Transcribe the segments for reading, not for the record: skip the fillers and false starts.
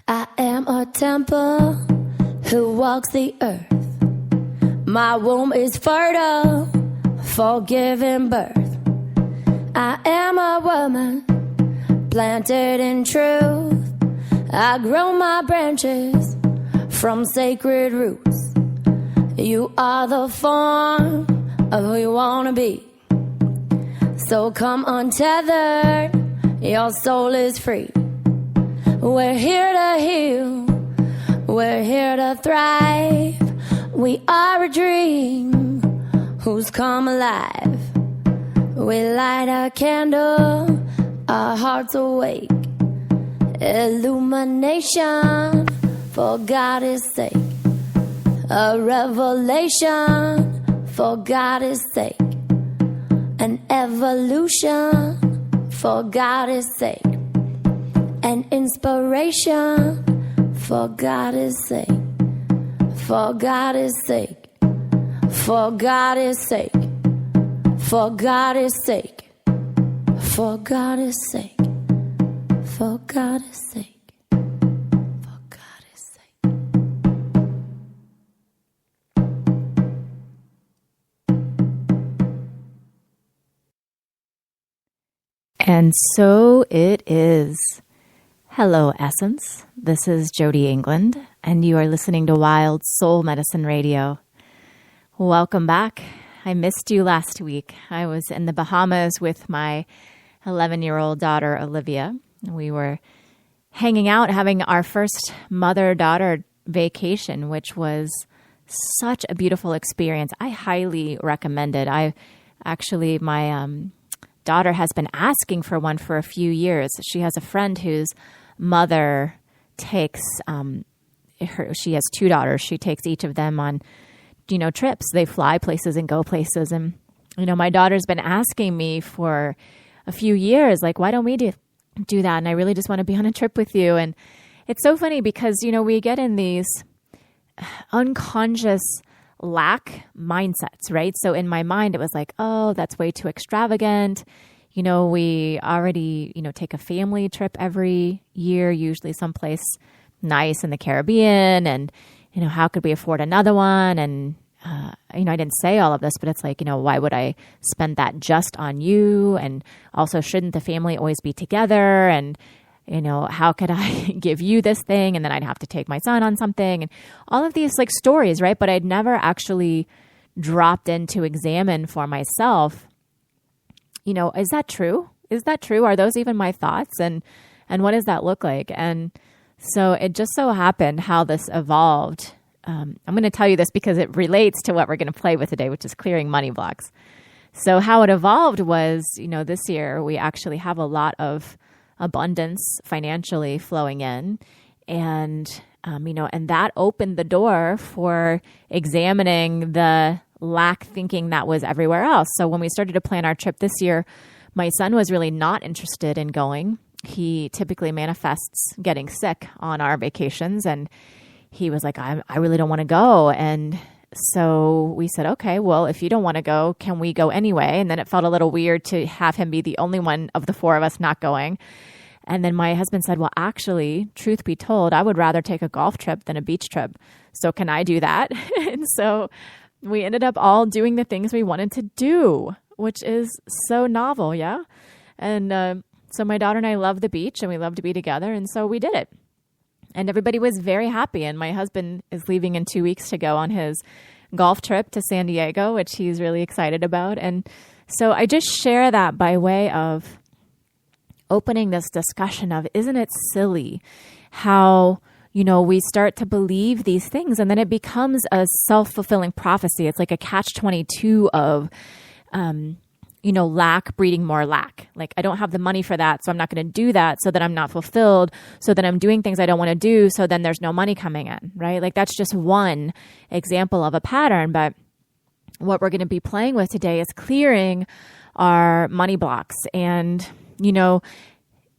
I am a temple who walks the earth. My womb is fertile for giving birth. I am a woman planted in truth. I grow my branches from sacred roots. You are the form of who you want to be. So come untethered, your soul is free. We're here to heal, we're here to thrive. We are a dream who's come alive. We light a candle, our hearts awake. Illumination for God's sake. A revelation for God's sake. An evolution for God's sake. An inspiration for God's sake. For God's sake. For God's sake. For God's sake. For God's sake. For God's sake. For God's sake. And so it is. Hello, Essence. This is Jody England, and you are listening to Wild Soul Medicine Radio. Welcome back. I missed you last week. I was in the Bahamas with my 11-year-old daughter, Olivia. We were hanging out, having our first mother-daughter vacation, which was such a beautiful experience. I highly recommend it. My daughter has been asking for one for a few years. She has a friend whose mother takes, she has two daughters. She takes each of them on, trips. They fly places and go places. And, my daughter's been asking me for a few years, like, why don't we do that? And I really just want to be on a trip with you. And it's so funny because, we get in these unconscious lack mindsets, right? So in my mind, it was like, oh, that's way too extravagant. We already, take a family trip every year, usually someplace nice in the Caribbean. And, how could we afford another one? And, I didn't say all of this, but it's like, why would I spend that just on you? And also, shouldn't the family always be together? And, how could I give you this thing? And then I'd have to take my son on something and all of these like stories, right? But I'd never actually dropped in to examine for myself, is that true? Is that true? Are those even my thoughts? And what does that look like? And so it just so happened how this evolved. I'm going to tell you this because it relates to what we're going to play with today, which is clearing money blocks. So how it evolved was, this year we actually have a lot of abundance financially flowing in. And, and that opened the door for examining the lack thinking that was everywhere else. So when we started to plan our trip this year, my son was really not interested in going. He typically manifests getting sick on our vacations. And he was like, I really don't want to go. And so we said, okay, well, if you don't want to go, can we go anyway? And then it felt a little weird to have him be the only one of the four of us not going. And then my husband said, well, actually, truth be told, I would rather take a golf trip than a beach trip. So can I do that? And so we ended up all doing the things we wanted to do, which is so novel, yeah? And so my daughter and I love the beach and we love to be together. And so we did it. And everybody was very happy. And my husband is leaving in 2 weeks to go on his golf trip to San Diego, which he's really excited about. And so I just share that by way of opening this discussion of, isn't it silly how, we start to believe these things and then it becomes a self-fulfilling prophecy. It's like a catch-22 of, lack breeding more lack. Like, I don't have the money for that, so I'm not going to do that, so that I'm not fulfilled, so that I'm doing things I don't want to do, so then there's no money coming in, right? Like, that's just one example of a pattern. But what we're going to be playing with today is clearing our money blocks. And,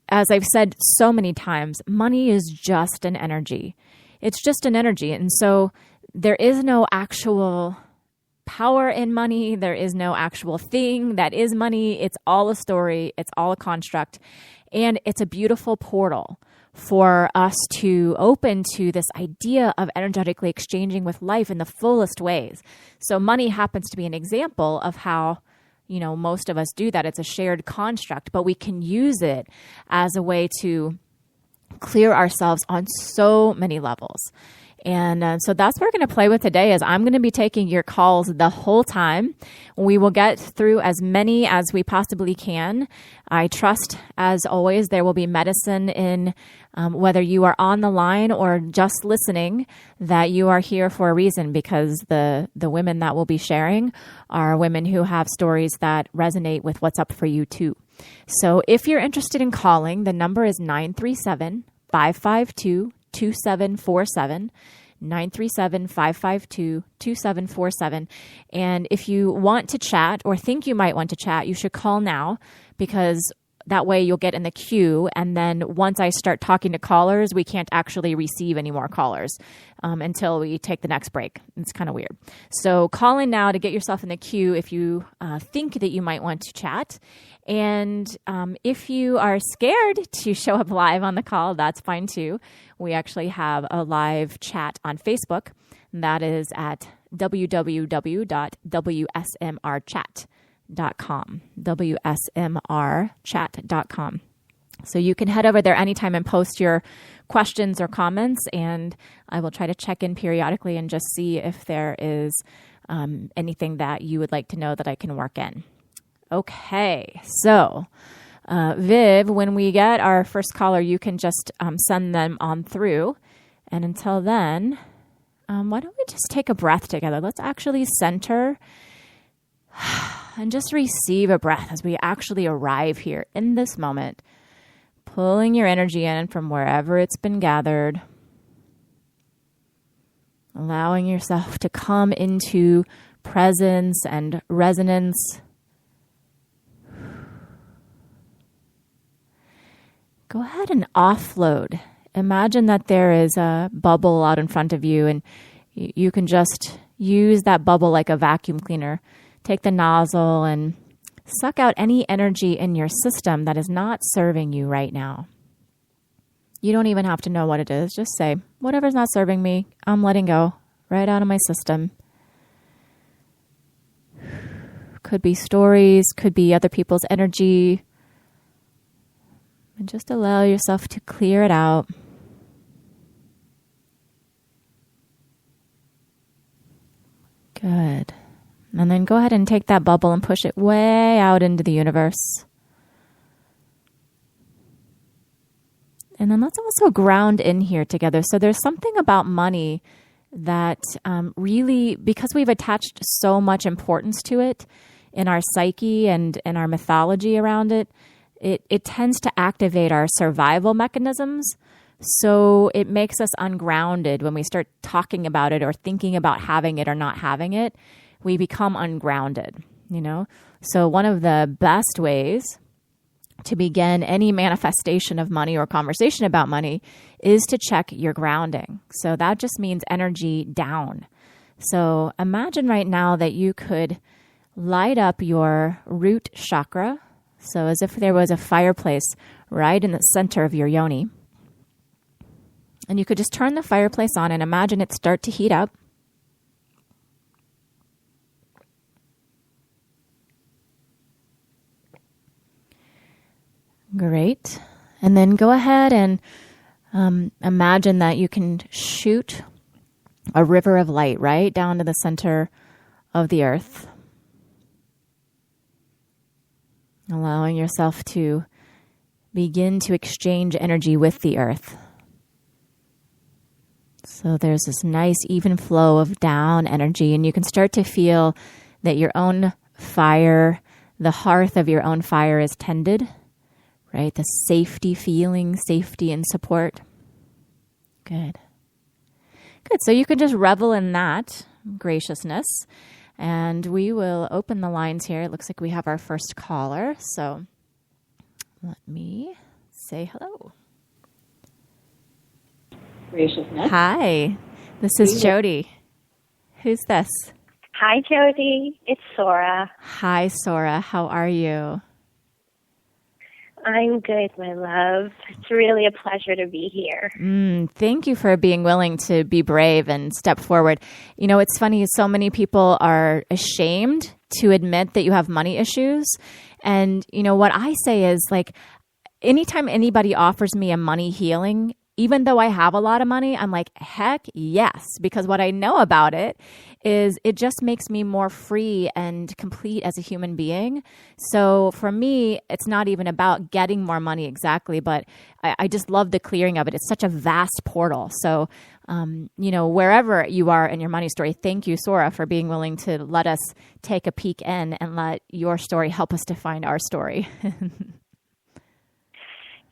as I've said so many times, money is just an energy. It's just an energy. And so there is no actual power in money. There is no actual thing that is money. It's all a story. It's all a construct. And it's a beautiful portal for us to open to this idea of energetically exchanging with life in the fullest ways. So money happens to be an example of how, most of us do that. It's a shared construct, but we can use it as a way to clear ourselves on so many levels. And so that's what we're going to play with today. Is I'm going to be taking your calls the whole time. We will get through as many as we possibly can. I trust, as always, there will be medicine in whether you are on the line or just listening, that you are here for a reason, because the women that we'll be sharing are women who have stories that resonate with what's up for you too. So if you're interested in calling, the number is 937-552-2747, 937-552-2747. And if you want to chat or think you might want to chat, you should call now, because that way you'll get in the queue. And then once I start talking to callers, we can't actually receive any more callers until we take the next break. It's kind of weird. So call in now to get yourself in the queue if you think that you might want to chat. And if you are scared to show up live on the call, that's fine too. We actually have a live chat on Facebook. That is at www.wsmrchat.com, wsmrchat.com. So you can head over there anytime and post your questions or comments, and I will try to check in periodically and just see if there is anything that you would like to know that I can work in. Okay, so Viv, when we get our first caller, you can just send them on through. And until then, why don't we just take a breath together? Let's actually center and just receive a breath as we actually arrive here in this moment, pulling your energy in from wherever it's been gathered, allowing yourself to come into presence and resonance. Go ahead and offload. Imagine that there is a bubble out in front of you, and you can just use that bubble like a vacuum cleaner. Take the nozzle and suck out any energy in your system that is not serving you right now. You don't even have to know what it is. Just say, whatever's not serving me, I'm letting go right out of my system. Could be stories, could be other people's energy. And just allow yourself to clear it out. Good. And then go ahead and take that bubble and push it way out into the universe. And then let's also ground in here together. So there's something about money that really, because we've attached so much importance to it in our psyche and in our mythology around it, it tends to activate our survival mechanisms. So it makes us ungrounded when we start talking about it or thinking about having it or not having it. We become ungrounded, So one of the best ways to begin any manifestation of money or conversation about money is to check your grounding. So that just means energy down. So imagine right now that you could light up your root chakra. So as if there was a fireplace right in the center of your yoni. And you could just turn the fireplace on and imagine it start to heat up. Great. And then go ahead and imagine that you can shoot a river of light right down to the center of the earth. Allowing yourself to begin to exchange energy with the earth. So there's this nice even flow of down energy, and you can start to feel that your own fire, the hearth of your own fire is tended, right? The safety feeling, safety and support. Good. Good. So you can just revel in that graciousness. And we will open the lines here. It looks like we have our first caller. So let me say hello. Graciousness. Hi, this is Jody. Who's this? Hi, Jody. It's Sora. Hi, Sora. How are you? I'm good, my love. It's really a pleasure to be here. Thank you for being willing to be brave and step forward. You know, it's funny, so many people are ashamed to admit that you have money issues. And, you know, what I say is like, anytime anybody offers me a money healing, even though I have a lot of money, I'm like, heck yes, because what I know about it is it just makes me more free and complete as a human being. So for me, it's not even about getting more money exactly, but I just love the clearing of it. It's such a vast portal. So, you know, wherever you are in your money story, thank you, Sora, for being willing to let us take a peek in and let your story help us to find our story.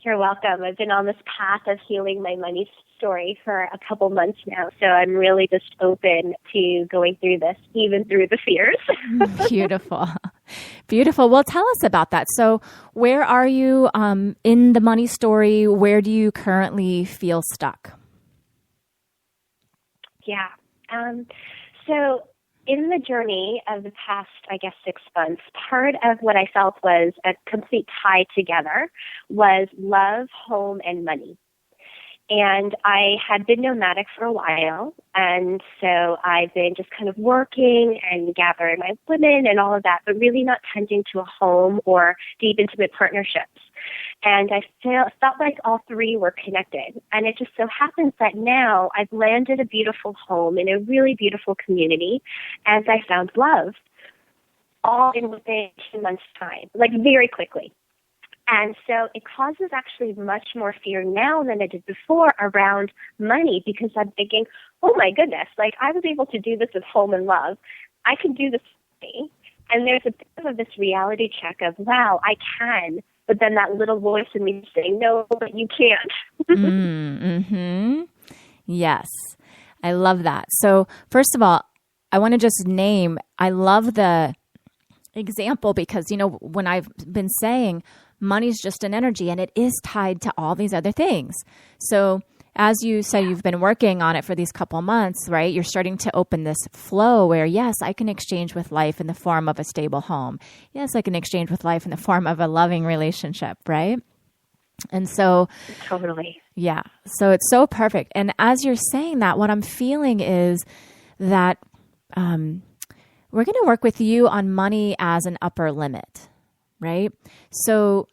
You're welcome. I've been on this path of healing my money story for a couple months now, so I'm really just open to going through this, even through the fears. Beautiful. Beautiful. Well, tell us about that. So where are you in the money story? Where do you currently feel stuck? Yeah. So in the journey of the past, 6 months, part of what I felt was a complete tie together was love, home, and money. And I had been nomadic for a while, and so I've been just kind of working and gathering my women and all of that, but really not tending to a home or deep, intimate partnerships. And I felt like all three were connected. And it just so happens that now I've landed a beautiful home in a really beautiful community, and I found love all in within 2 months' time, like very quickly. And so it causes actually much more fear now than it did before around money, because I'm thinking, oh my goodness, like I was able to do this with home and love. I can do this with me. And there's a bit of this reality check of, wow, I can. But then that little voice in me saying, no, but you can't. Yes, I love that. So first of all, I want to just name, I love the example because, you know, when I've been saying money's just an energy and it is tied to all these other things. So as you say, you've been working on it for these couple months, right? You're starting to open this flow where, yes, I can exchange with life in the form of a stable home. Yes, I can exchange with life in the form of a loving relationship, right? And so, totally. Yeah. So it's so perfect. And as you're saying that, what I'm feeling is that we're going to work with you on money as an upper limit, right? So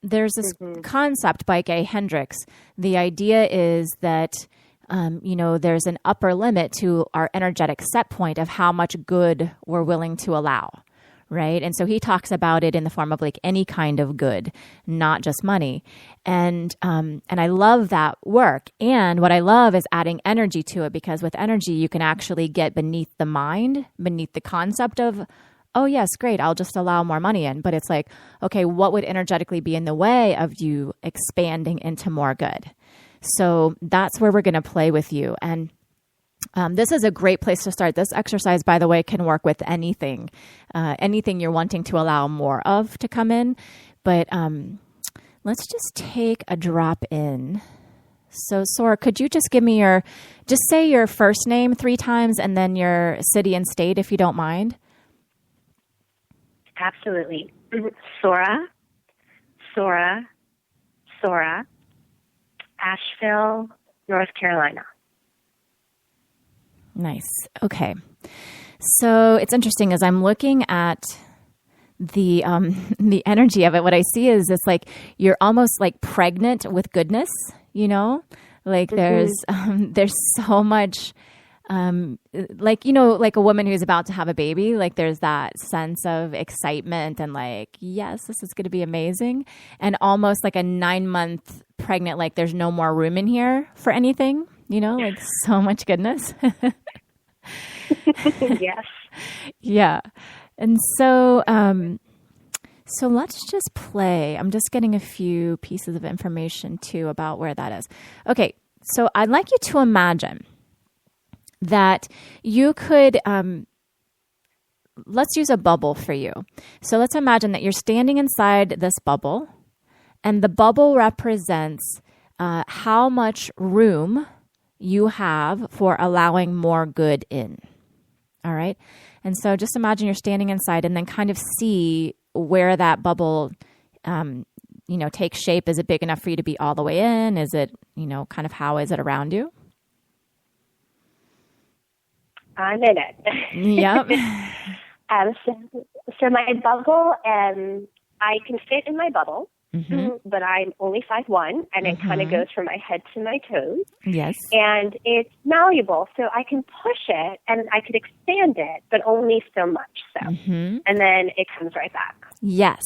there's this concept by Gay Hendricks. The idea is that, you know, there's an upper limit to our energetic set point of how much good we're willing to allow, right? And so he talks about it in the form of like any kind of good, not just money. And I love that work. And what I love is adding energy to it, because with energy, you can actually get beneath the mind, beneath the concept of, oh, yes, great, I'll just allow more money in. But it's like, okay, what would energetically be in the way of you expanding into more good? So that's where we're going to play with you. And this is a great place to start. This exercise, by the way, can work with anything you're wanting to allow more of to come in. But let's just take a drop in. So, Sora, could you just give me just say your first name 3 times and then your city and state, if you don't mind? Absolutely. Sora, Asheville, North Carolina. Nice. Okay. So it's interesting as I'm looking at the energy of it. What I see is it's like you're almost like pregnant with goodness. You know, like there's so much. Like, you know, like a woman who's about to have a baby, like there's that sense of excitement and like, yes, this is going to be amazing. And almost like a 9-month pregnant, like there's no more room in here for anything, you know, like so much goodness. Yes. Yeah. And so, so let's just play. I'm just getting a few pieces of information too about where that is. Okay. So I'd like you to imagine that you could, let's use a bubble for you. So let's imagine that you're standing inside this bubble, and the bubble represents how much room you have for allowing more good in. All right. And so just imagine you're standing inside and then kind of see where that bubble take shape? Is it big enough for you to be all the way in? Is it, kind of how is it around you? I'm in it. Yep. So my bubble, I can fit in my bubble, but I'm only 5'1", and it kind of goes from my head to my toes. Yes. And it's malleable, so I can push it, and I could expand it, but only so much so. And then it comes right back. Yes.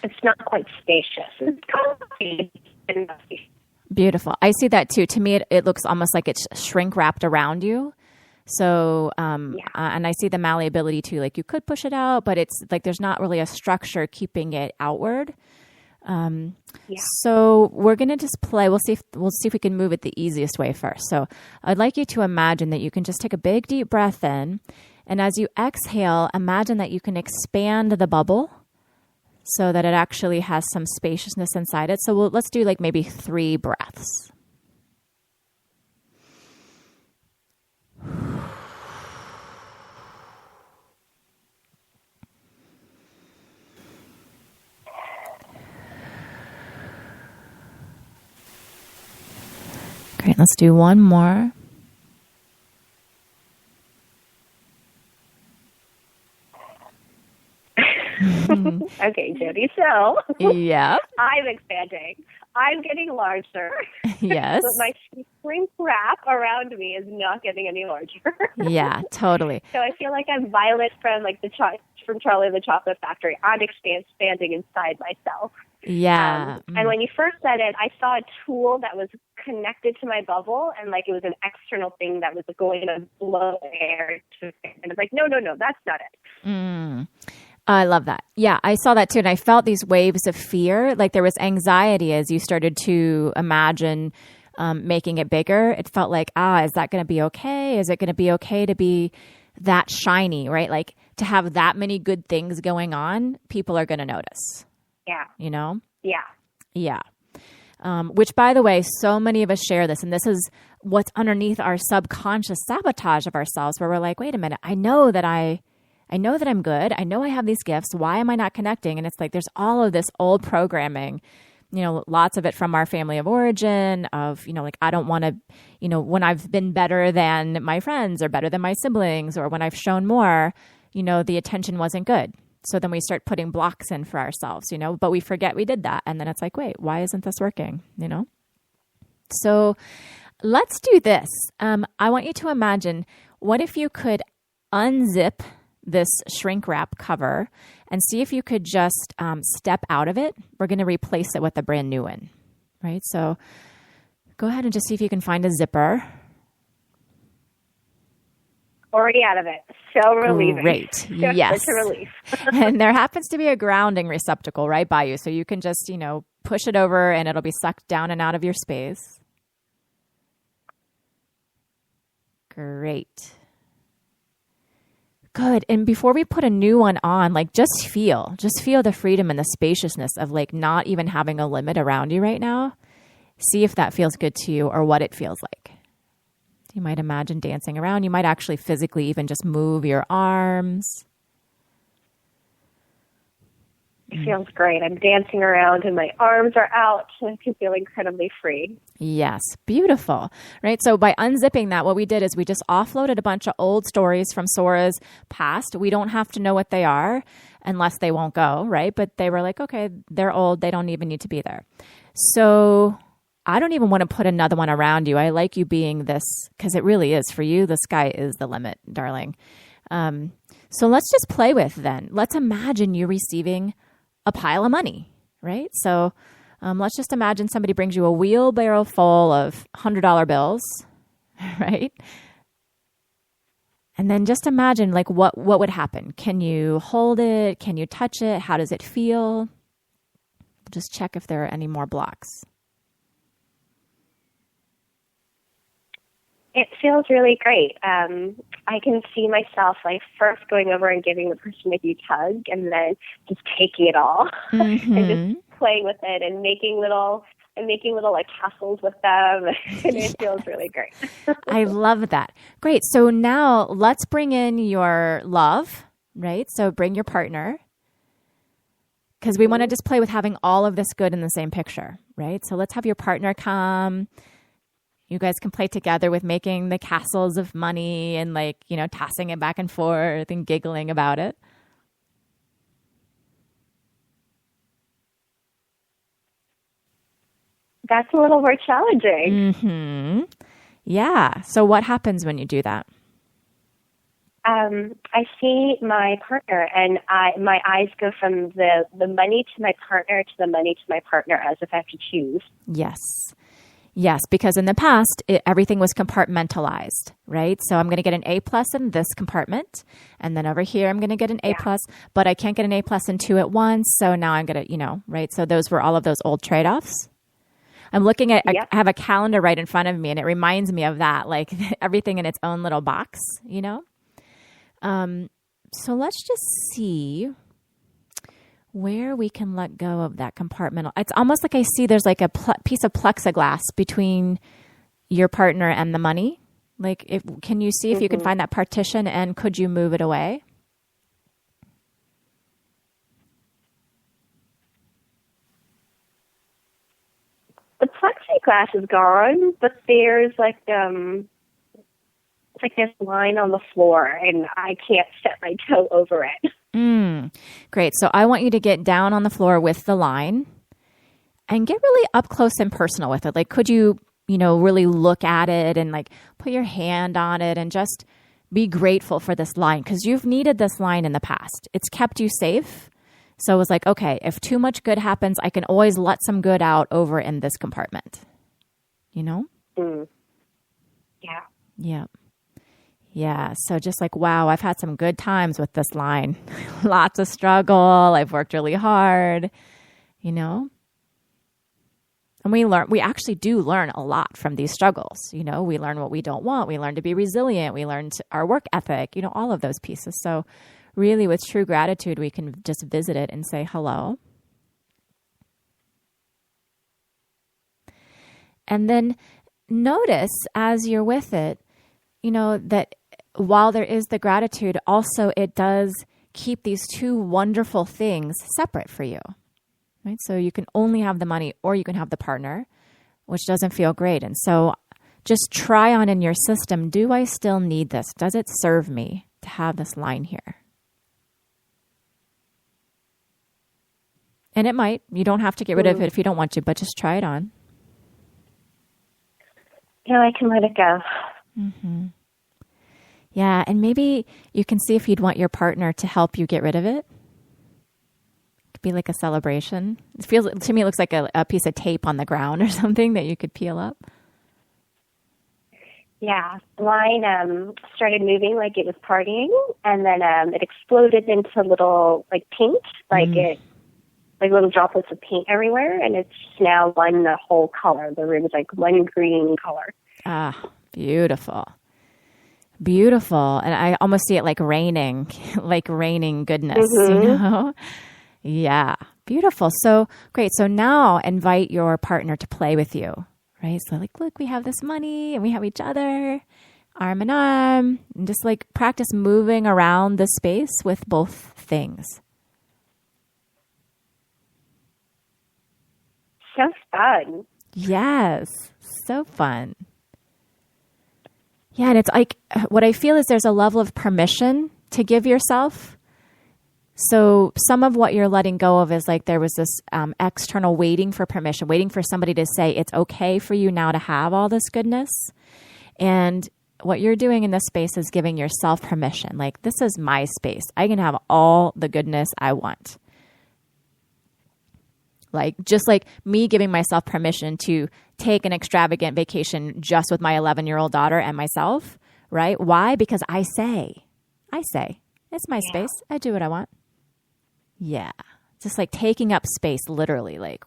It's not quite spacious. It's comfy and messy. Beautiful. I see that too. To me, it looks almost like it's shrink wrapped around you. So, and I see the malleability too. Like you could push it out, but it's like there's not really a structure keeping it outward. So we're going to just play. We'll see if we can move it the easiest way first. So I'd like you to imagine that you can just take a big deep breath in, and as you exhale, imagine that you can expand the bubble so that it actually has some spaciousness inside it. So let's do like maybe 3 breaths. Great, let's do one more. Okay, Jody, so Yeah. I'm expanding. I'm getting larger. Yes. But my shrink wrap around me is not getting any larger. Yeah, totally. So I feel like I'm Violet from from Charlie and the Chocolate Factory. I'm expanding inside myself. Yeah. And when you first said it, I saw a tool that was connected to my bubble, and like it was an external thing that was going to blow air to it. And it's like, no, that's not it. I love that. Yeah, I saw that too. And I felt these waves of fear. Like there was anxiety as you started to imagine making it bigger. It felt like, is that going to be okay? Is it going to be okay to be that shiny, right? Like to have that many good things going on, people are going to notice. Yeah. Yeah. Yeah. Which, by the way, so many of us share this. And this is what's underneath our subconscious sabotage of ourselves, where we're like, wait a minute, I know that I'm good. I know I have these gifts. Why am I not connecting? And it's like there's all of this old programming, lots of it from our family of origin of, like I don't want to, when I've been better than my friends or better than my siblings or when I've shown more, the attention wasn't good. So then we start putting blocks in for ourselves, but we forget we did that. And then it's like, wait, why isn't this working? So let's do this. I want you to imagine, what if you could unzip this shrink wrap cover and see if you could just step out of it. We're going to replace it with a brand new one, right? So go ahead and just see if you can find a zipper. Already out of it. So relieving. Great. Yes. It's a relief. And there happens to be a grounding receptacle right by you. So you can just, push it over and it'll be sucked down and out of your space. Great. Good. And before we put a new one on, like just feel the freedom and the spaciousness of like not even having a limit around you right now. See if that feels good to you or what it feels like. You might imagine dancing around. You might actually physically even just move your arms. It feels great. I'm dancing around and my arms are out. I can feel incredibly free. Yes, beautiful. Right. So by unzipping that, what we did is we just offloaded a bunch of old stories from Sora's past. We don't have to know what they are unless they won't go. Right. But they were like, okay, they're old. They don't even need to be there. So I don't even want to put another one around you. I like you being this because it really is for you. The sky is the limit, darling. So let's just play with then. Let's imagine you receiving a pile of money, right? So let's just imagine somebody brings you a wheelbarrow full of $100 bills, right? And then just imagine like what would happen. Can you hold it? Can you touch it? How does it feel? Just check if there are any more blocks. It feels really great. I can see myself like first going over and giving the person a huge hug and then just taking it all and just playing with it and making little like castles with them. And it feels really great. I love that. Great. So now let's bring in your love, right? So bring your partner. because we want to just play with having all of this good in the same picture, right? So let's have your partner come. You guys can play together with making the castles of money and like, you know, tossing it back and forth and giggling about it. That's a little more challenging. Mm-hmm. Yeah. So what happens when you do that? I see my partner, and my eyes go from the money to my partner to the money to my partner, as if I have to choose. Yes. Yes, because in the past, everything was compartmentalized, right? So I'm going to get an A plus in this compartment, and then over here I'm going to get an A plus, but I can't get an A plus and two at once. So now I'm going to, you know, right? So those were all of those old trade-offs. I'm looking at, I have a calendar right in front of me, and it reminds me of that, like everything in its own little box, you know? So let's just see where we can let go of that compartmental. It's almost like I see there's like a piece of plexiglass between your partner and the money. Like, can you see if you can find that partition, and could you move it away? The plexiglass is gone, but there's like it's like this line on the floor, and I can't set my toe over it. Great. So I want you to get down on the floor with the line and get really up close and personal with it. Like, could you, you know, really look at it and like put your hand on it and just be grateful for this line, because you've needed this line in the past. It's kept you safe. So it was like, okay, if too much good happens, I can always let some good out over in this compartment. You know? Yeah. Yeah. Yeah. So just like, wow, I've had some good times with this line. Lots of struggle. I've worked really hard, you know? And we actually do learn a lot from these struggles. You know, we learn what we don't want. We learn to be resilient. We learn our work ethic, you know, all of those pieces. So really, with true gratitude, we can just visit it and say hello. And then notice as you're with it, you know, that while there is the gratitude, also it does keep these two wonderful things separate for you, right? So you can only have the money, or you can have the partner, which doesn't feel great. And so just try on in your system, do I still need this? Does it serve me to have this line here? And it might. You don't have to get rid of it if you don't want to, but just try it on. Yeah, I can let it go. Mm-hmm. Yeah, and maybe you can see if you'd want your partner to help you get rid of it. It could be like a celebration. It feels, to me, it looks like a piece of tape on the ground or something that you could peel up. Yeah, the line started moving like it was partying, and then it exploded into little like paint, like little droplets of paint everywhere, and it's now one whole color. The room is like one green color. Ah, beautiful. Beautiful. And I almost see it like raining goodness, you know? Yeah, beautiful. So great. So now invite your partner to play with you, right? So like, look, we have this money and we have each other, arm in arm, and just like practice moving around the space with both things. So fun. Yes, so fun. Yeah, and it's like, what I feel is there's a level of permission to give yourself. So some of what you're letting go of is like there was this external waiting for permission, waiting for somebody to say it's okay for you now to have all this goodness. And what you're doing in this space is giving yourself permission. Like, this is my space. I can have all the goodness I want. Like, just like me giving myself permission to take an extravagant vacation just with my 11-year-old daughter and myself, right? Why? Because I say, it's my space. I do what I want. Yeah. Just like taking up space, literally, like,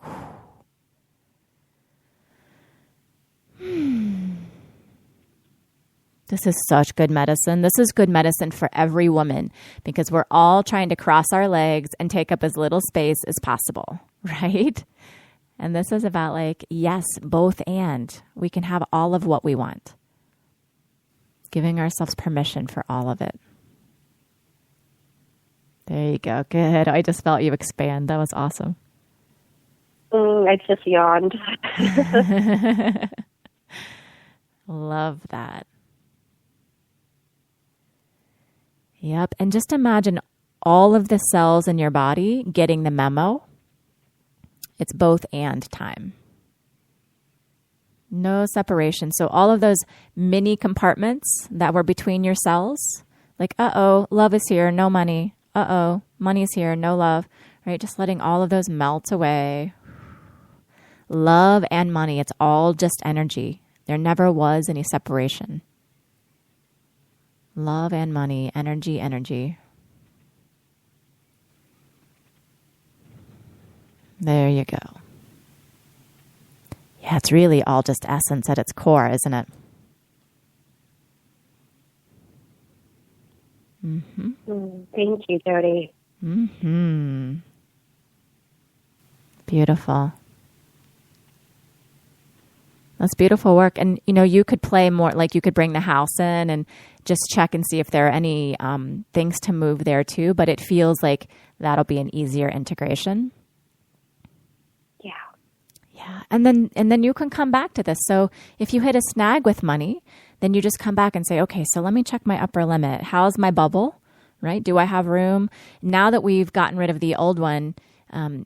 This is such good medicine. This is good medicine for every woman, because we're all trying to cross our legs and take up as little space as possible, right? And this is about like, yes, both and. We can have all of what we want. Giving ourselves permission for all of it. There you go. Good. I just felt you expand. That was awesome. I just yawned. Love that. Yep. And just imagine all of the cells in your body getting the memo. It's both and time. No separation. So all of those mini compartments that were between your cells, like, love is here, no money. Money's here, no love, right? Just letting all of those melt away. Love and money, it's all just energy. There never was any separation. Love and money, energy, energy. There you go. Yeah, it's really all just essence at its core, isn't it? Mm-hmm. Thank you, Jody. Mm-hmm. Beautiful. That's beautiful work. And, you could play more, like you could bring the house in and just check and see if there are any things to move there too. But it feels like that'll be an easier integration. Yeah. Yeah. And then you can come back to this. So if you hit a snag with money, then you just come back and say, okay, so let me check my upper limit. How's my bubble, right? Do I have room? Now that we've gotten rid of the old one,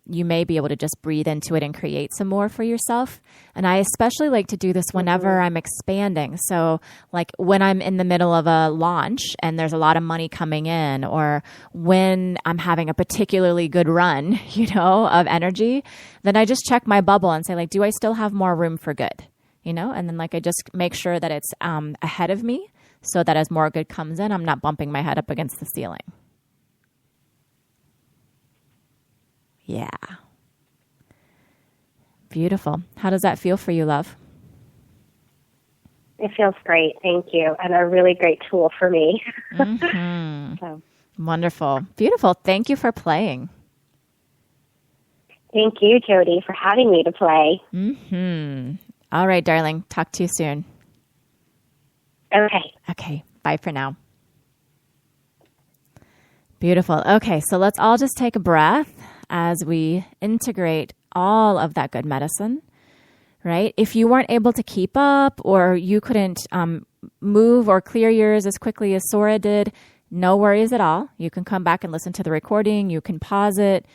you may be able to just breathe into it and create some more for yourself. And I especially like to do this whenever I'm expanding. So like when I'm in the middle of a launch and there's a lot of money coming in, or when I'm having a particularly good run, of energy, then I just check my bubble and say, like, do I still have more room for good? And then like I just make sure that it's ahead of me so that as more good comes in, I'm not bumping my head up against the ceiling. Yeah. Beautiful. How does that feel for you, love? It feels great. Thank you. And a really great tool for me. Mm-hmm. So. Wonderful. Beautiful. Thank you for playing. Thank you, Jody, for having me to play. Mm-hmm. All right, darling. Talk to you soon. Okay. Okay. Bye for now. Beautiful. Okay. So let's all just take a breath as we integrate all of that good medicine, right? If you weren't able to keep up or you couldn't move or clear yours as quickly as Sora did, no worries at all. You can come back and listen to the recording. You can pause it.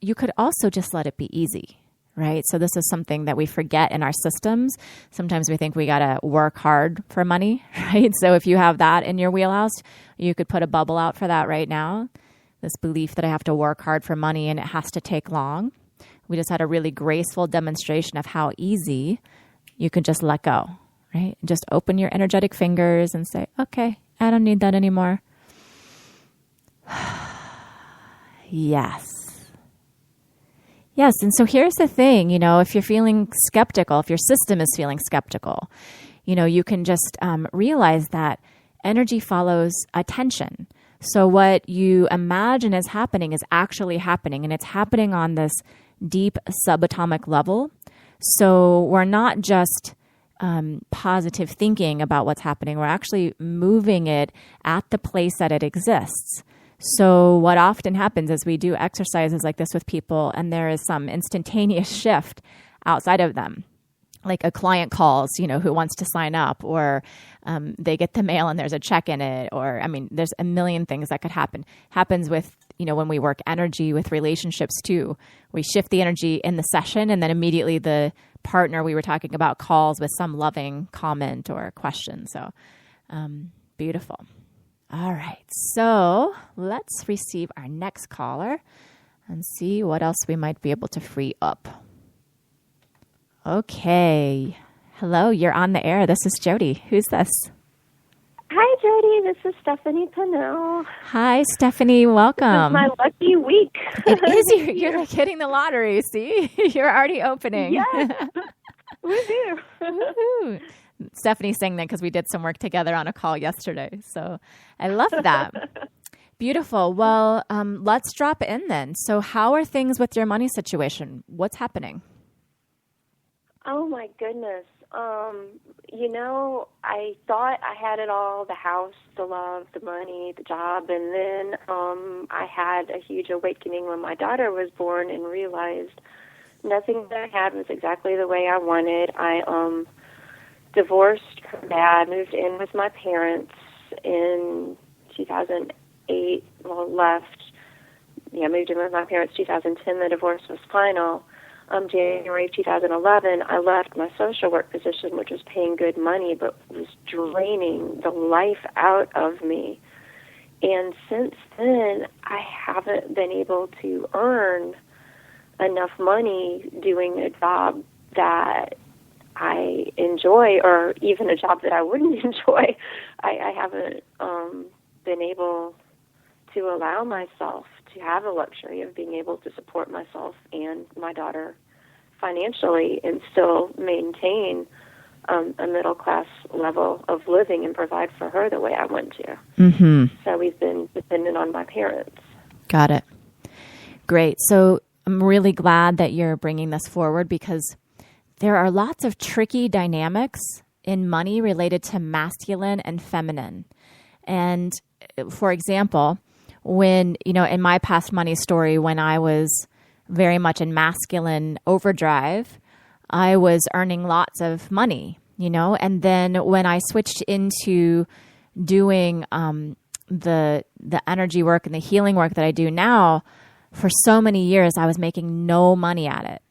You could also just let it be easy, right? So this is something that we forget in our systems. Sometimes we think we got to work hard for money, right? So if you have that in your wheelhouse, you could put a bubble out for that right now. This belief that I have to work hard for money and it has to take long. We just had a really graceful demonstration of how easy you can just let go, right? Just open your energetic fingers and say, okay, I don't need that anymore. Yes. Yes. And so here's the thing, if you're feeling skeptical, if your system is feeling skeptical, you can just realize that energy follows attention. So what you imagine is happening is actually happening, and it's happening on this deep subatomic level. So we're not just positive thinking about what's happening. We're actually moving it at the place that it exists. So what often happens is we do exercises like this with people, and there is some instantaneous shift outside of them. Like a client calls, who wants to sign up, or they get the mail and there's a check in it, or, there's a million things that could happen. Happens with, when we work energy with relationships too. We shift the energy in the session, and then immediately the partner we were talking about calls with some loving comment or question. So beautiful. All right. So let's receive our next caller and see what else we might be able to free up. Okay. Hello, you're on the air. This is Jody. Who's this? Hi, Jody. This is Stephanie Pinnell. Hi, Stephanie. Welcome. This is my lucky week. It is. You're like hitting the lottery. See? You're already opening. Yes. Woohoo. Woohoo. Stephanie's saying that because we did some work together on a call yesterday. So I love that. Beautiful. Well, let's drop in then. So how are things with your money situation? What's happening? Oh, my goodness. I thought I had it all, the house, the love, the money, the job, and then I had a huge awakening when my daughter was born and realized nothing that I had was exactly the way I wanted. I divorced her dad, moved in with my parents in 2008, moved in with my parents 2010, the divorce was final. January of 2011, I left my social work position, which was paying good money, but was draining the life out of me. And since then, I haven't been able to earn enough money doing a job that I enjoy, or even a job that I wouldn't enjoy. I haven't been able to allow myself to have the luxury of being able to support myself and my daughter financially and still maintain a middle-class level of living and provide for her the way I want to. Mm-hmm. So we've been dependent on my parents. Got it. Great. So I'm really glad that you're bringing this forward, because there are lots of tricky dynamics in money related to masculine and feminine. And for example, when, in my past money story, when I was very much in masculine overdrive, I was earning lots of money, and then when I switched into doing the energy work and the healing work that I do now, for so many years, I was making no money at it.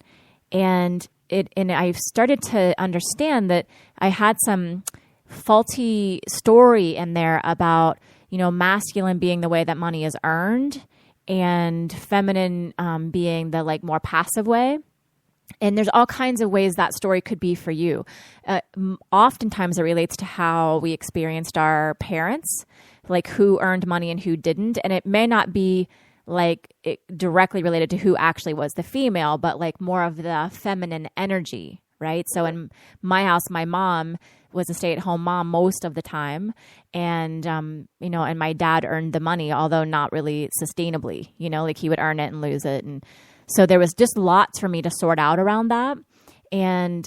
And I started to understand that I had some faulty story in there about, masculine being the way that money is earned and feminine being the more passive way. And there's all kinds of ways that story could be for you. Oftentimes it relates to how we experienced our parents, like who earned money and who didn't. And it may not be directly related to who actually was the female, but more of the feminine energy, right? So in my house, my mom was a stay-at-home mom most of the time. And, and my dad earned the money, although not really sustainably, he would earn it and lose it. And so there was just lots for me to sort out around that. And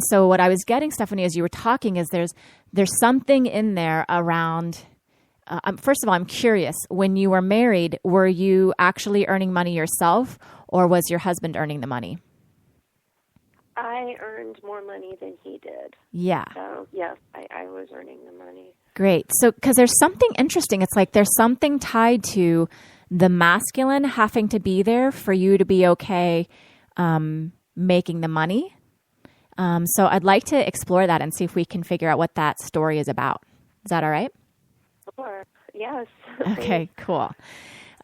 so what I was getting, Stephanie, as you were talking, is there's something in there around, first of all, I'm curious, when you were married, were you actually earning money yourself, or was your husband earning the money? I earned more money than he did. Yeah. So, yes, I was earning the money. Great. So, because there's something interesting. It's there's something tied to the masculine having to be there for you to be okay making the money. So I'd like to explore that and see if we can figure out what that story is about. Is that all right? Sure. Yes. Okay, cool.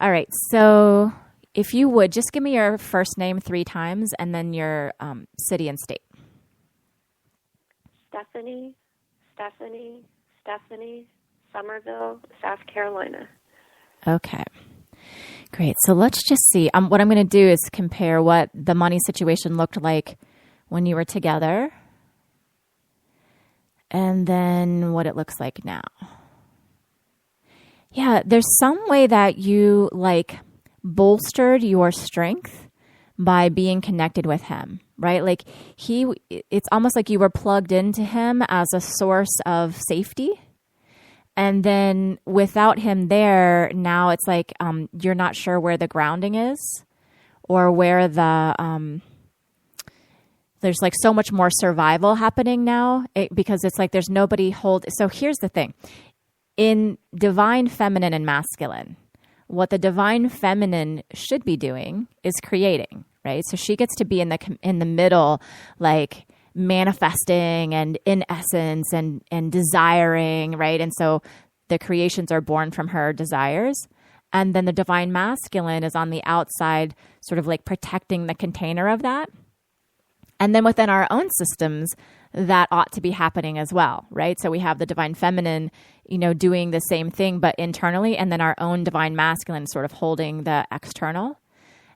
All right. So if you would, just give me your first name 3 times and then your city and state. Stephanie, Somerville, South Carolina. Okay. Great. So let's just see. What I'm going to do is compare what the money situation looked like when you were together and then what it looks like now. Yeah, there's some way that you bolstered your strength by being connected with him, right? It's almost like you were plugged into him as a source of safety. And then without him there, now it's you're not sure where the grounding is or where there's so much more survival happening now because it's there's nobody So here's the thing. In divine feminine and masculine, what the divine feminine should be doing is creating, right? So she gets to be in the middle, manifesting and in essence and desiring, right? And so the creations are born from her desires. And then the divine masculine is on the outside, sort of protecting the container of that. And then within our own systems, that ought to be happening as well, right? So we have the divine feminine, doing the same thing, but internally, and then our own divine masculine sort of holding the external.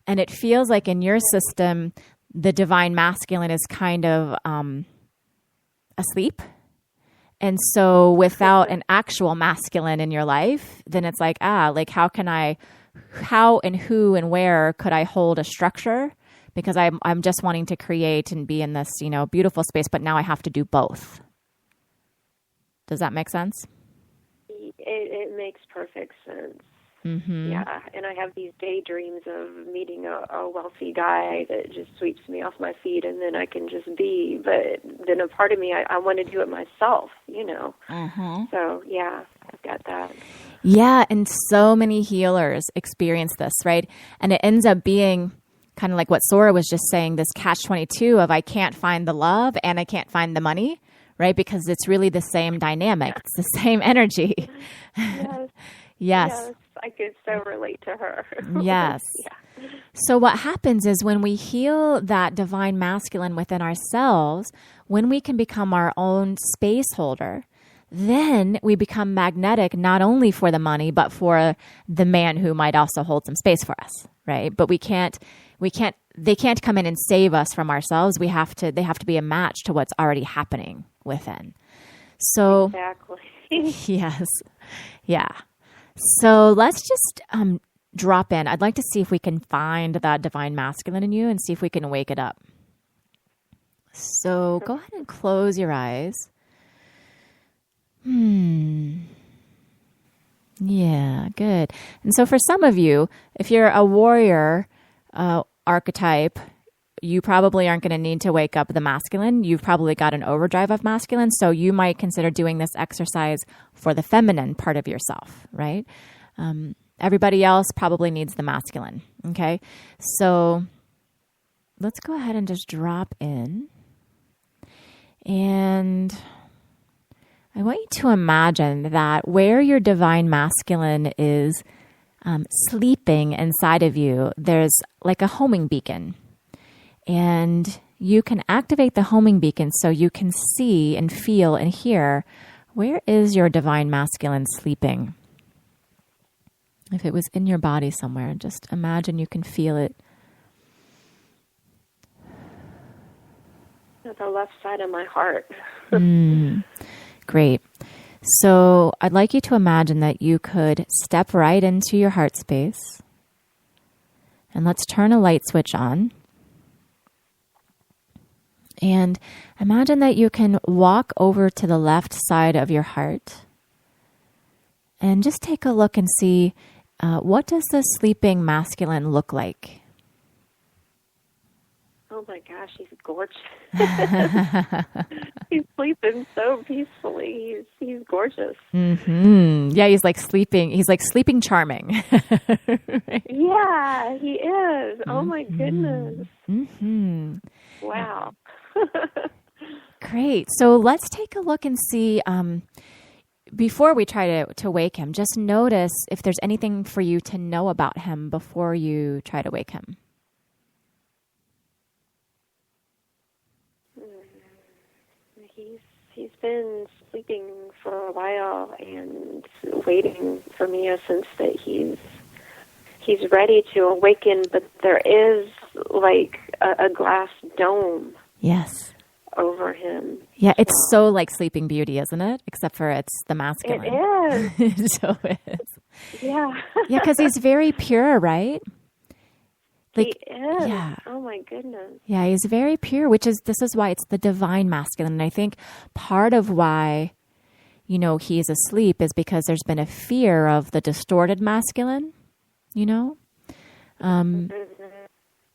And it feels like in your system, the divine masculine is kind of asleep. And so without an actual masculine in your life, then it's how and who and where could I hold a structure because I'm just wanting to create and be in this, beautiful space, but now I have to do both. Does that make sense? It makes perfect sense. Mm-hmm. Yeah, and I have these daydreams of meeting a wealthy guy that just sweeps me off my feet, and then I can just be. But then a part of me, I want to do it myself, Mm-hmm. So, yeah, I've got that. Yeah, and so many healers experience this, right? And it ends up being kind of like what Sora was just saying, this catch-22 of I can't find the love and I can't find the money, right? Because it's really the same dynamic. It's the same energy. Yes. Yes. I could so relate to her. Yes. Yeah. So what happens is when we heal that divine masculine within ourselves, when we can become our own space holder, then we become magnetic not only for the money, but for the man who might also hold some space for us, right? But they can't come in and save us from ourselves. They have to be a match to what's already happening within. So Exactly. yes. Yeah. So let's just drop in. I'd like to see if we can find that divine masculine in you and see if we can wake it up. So go ahead and close your eyes. Yeah, good. And so for some of you, if you're a warrior archetype, you probably aren't going to need to wake up the masculine. You've probably got an overdrive of masculine. So you might consider doing this exercise for the feminine part of yourself, right? Everybody else probably needs the masculine. Okay. So let's go ahead and just drop in. And I want you to imagine that where your divine masculine is sleeping inside of you, there's like a homing beacon. And you can activate the homing beacon so you can see and feel and hear, where is your divine masculine sleeping? If it was in your body somewhere, just imagine you can feel it. At the left side of my heart. Great. So I'd like you to imagine that you could step right into your heart space. And let's turn a light switch on. And imagine that you can walk over to the left side of your heart and just take a look and see, what does the sleeping masculine look like? Oh my gosh, he's gorgeous. He's sleeping so peacefully. He's gorgeous. Mm-hmm. Yeah, he's like sleeping charming. Right? Yeah, he is. Oh my goodness. Mm-hmm. Wow. Great. So let's take a look and see, before we try to wake him, just notice if there's anything for you to know about him before you try to wake him. He's been sleeping for a while and waiting for me a sense that he's ready to awaken, but there is like a glass dome. Yes. Over him. Yeah, it's so like Sleeping Beauty, isn't it? Except for it's the masculine. It is. So it is. Yeah. Yeah, because he's very pure, right? Like, he is. Yeah. Oh my goodness. Yeah, he's very pure, this is why it's the divine masculine. And I think part of why, he's asleep is because there's been a fear of the distorted masculine,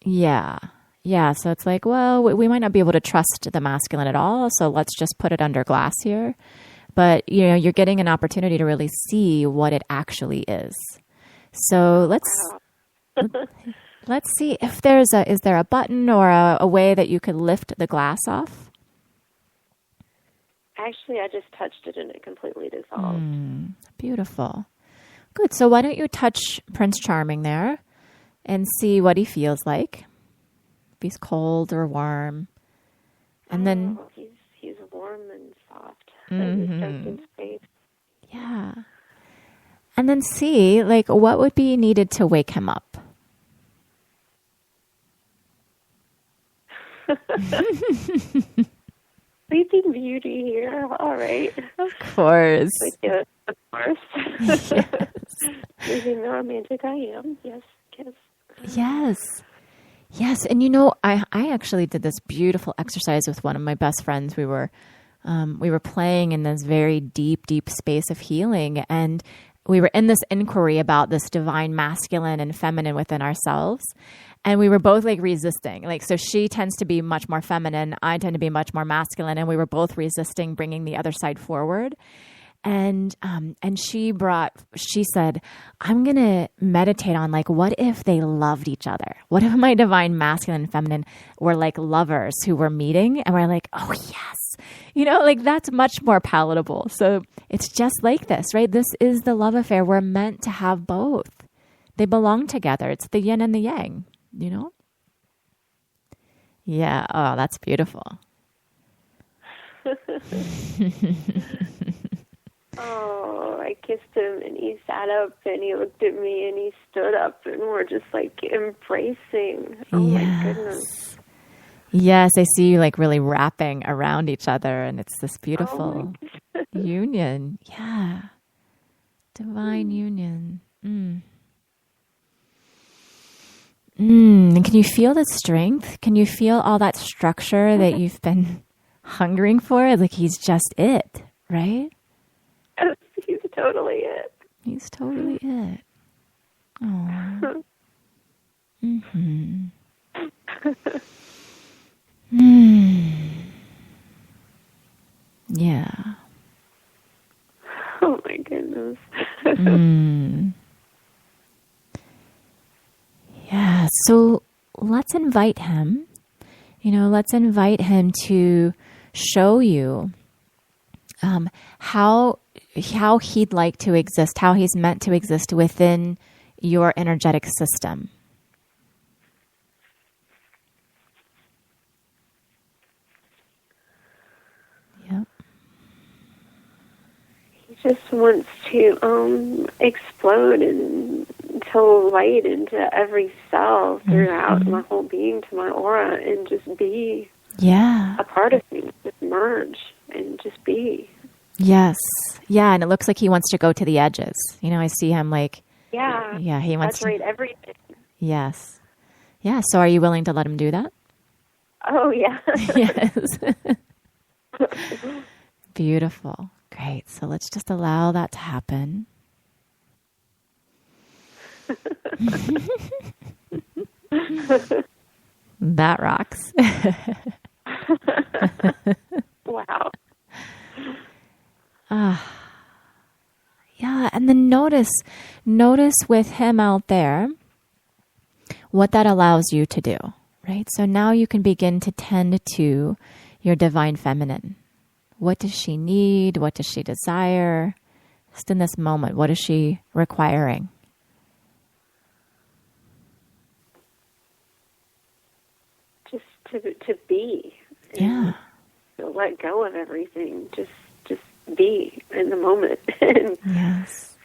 Yeah. Yeah, so it's like, well, we might not be able to trust the masculine at all, so let's just put it under glass here. But, you're getting an opportunity to really see what it actually is. So let's see if is there a button or a way that you could lift the glass off? Actually, I just touched it and it completely dissolved. Beautiful. Good. So why don't you touch Prince Charming there and see what he feels like? If he's cold or warm. And then he's warm and soft. Mm-hmm. He's soaked in space. Yeah. And then see, what would be needed to wake him up? Sleeping Beauty here. All right. Of course. Yes, of course. Yes. Using the romantic I am. Yes, kiss. Yes. Yes. And I actually did this beautiful exercise with one of my best friends. We were playing in this very deep, deep space of healing. And we were in this inquiry about this divine masculine and feminine within ourselves. And we were both like resisting. Like, so she tends to be much more feminine. I tend to be much more masculine. And we were both resisting bringing the other side forward. And she said, I'm going to meditate on like, what if they loved each other? What if my divine masculine and feminine were like lovers who were meeting and we're like, oh yes, like that's much more palatable. So it's just like this, right? This is the love affair. We're meant to have both. They belong together. It's the yin and the yang, Yeah. Oh, that's beautiful. Oh, I kissed him and he sat up and he looked at me and he stood up and we're just like embracing. Oh my goodness. Yes, I see you like really wrapping around each other and it's this beautiful union. Yeah. Divine union. And can you feel the strength? Can you feel all that structure that you've been hungering for? Like he's just it, right? He's totally it. He's totally it. Oh. Mm-hmm. Yeah. Oh my goodness. Yeah. So let's invite him. Let's invite him to show you how he'd like to exist, how he's meant to exist within your energetic system. Yep. He just wants to explode and tell light into every cell throughout my whole being, to my aura, and just be a part of me, just merge and just be. Yes. Yeah, and it looks like he wants to go to the edges. I see him like... Yeah. Yeah, he wants to... everything. Yes. Yeah, so are you willing to let him do that? Oh, yeah. Yes. Beautiful. Great. So let's just allow that to happen. That rocks. Wow. Yeah, and then notice with him out there what that allows you to do, right? So now you can begin to tend to your divine feminine. What does she need? What does she desire? Just in this moment, what is she requiring? Just to be. Yeah. To let go of everything. Just be in the moment and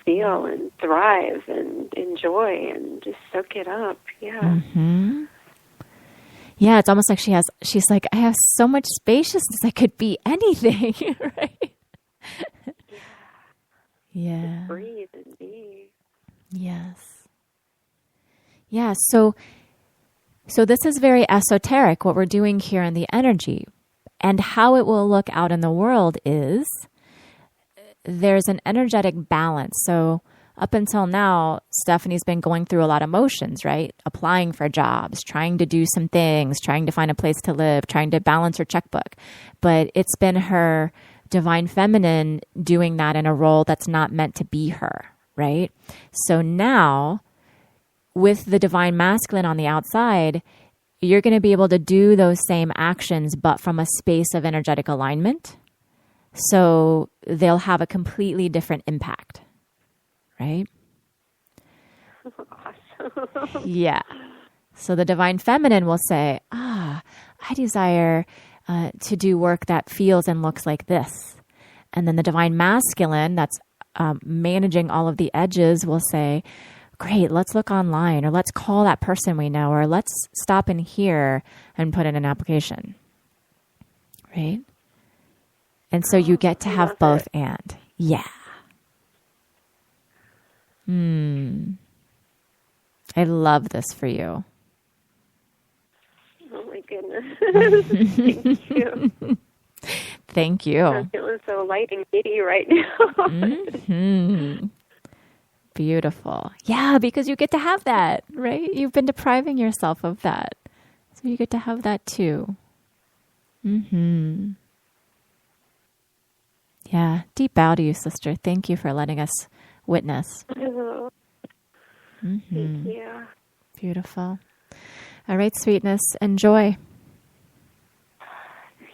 feel and thrive and enjoy and just soak it up. Yeah. Mm-hmm. Yeah, it's almost like she's like, I have so much spaciousness. I could be anything, right? Yeah. Just breathe and be. Yes. Yeah, so this is very esoteric, what we're doing here in the energy. And how it will look out in the world is there's an energetic balance. So up until now, Stephanie's been going through a lot of motions, right? Applying for jobs, trying to do some things, trying to find a place to live, trying to balance her checkbook. But it's been her divine feminine doing that in a role that's not meant to be her, right? So now, with the divine masculine on the outside, you're going to be able to do those same actions, but from a space of energetic alignment. So they'll have a completely different impact, right? Awesome. Yeah. So the divine feminine will say, I desire to do work that feels and looks like this. And then the divine masculine that's managing all of the edges will say, great, let's look online, or let's call that person we know, or let's stop in here and put in an application, right? And so you get to have both and. Yeah. I love this for you. goodness. Thank you. Thank you. I'm feeling so light and giddy right now. Mm-hmm. Beautiful. Yeah, because you get to have that, right? You've been depriving yourself of that. So you get to have that too. Mm-hmm. Yeah. Deep bow to you, sister. Thank you for letting us witness. Oh, Mm-hmm. thank you. Beautiful. All right, sweetness. Enjoy.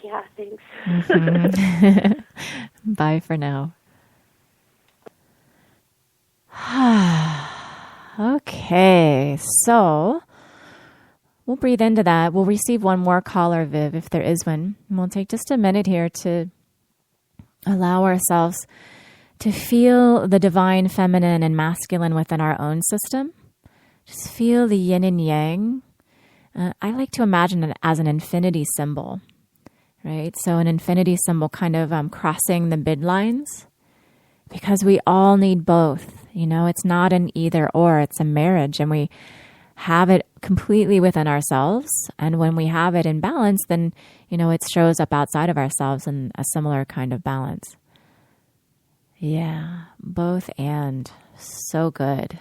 Yeah, thanks. Mhm. Bye for now. Okay, so we'll breathe into that. We'll receive one more caller, Viv, if there is one. And we'll take just a minute here to allow ourselves to feel the divine feminine and masculine within our own system. Just feel the yin and yang. I like to imagine it as an infinity symbol, right? So an infinity symbol kind of crossing the midlines, because we all need both. You know, it's not an either or, it's a marriage, and we have it completely within ourselves. And when we have it in balance, then, you know, it shows up outside of ourselves in a similar kind of balance. Yeah, both and. So good.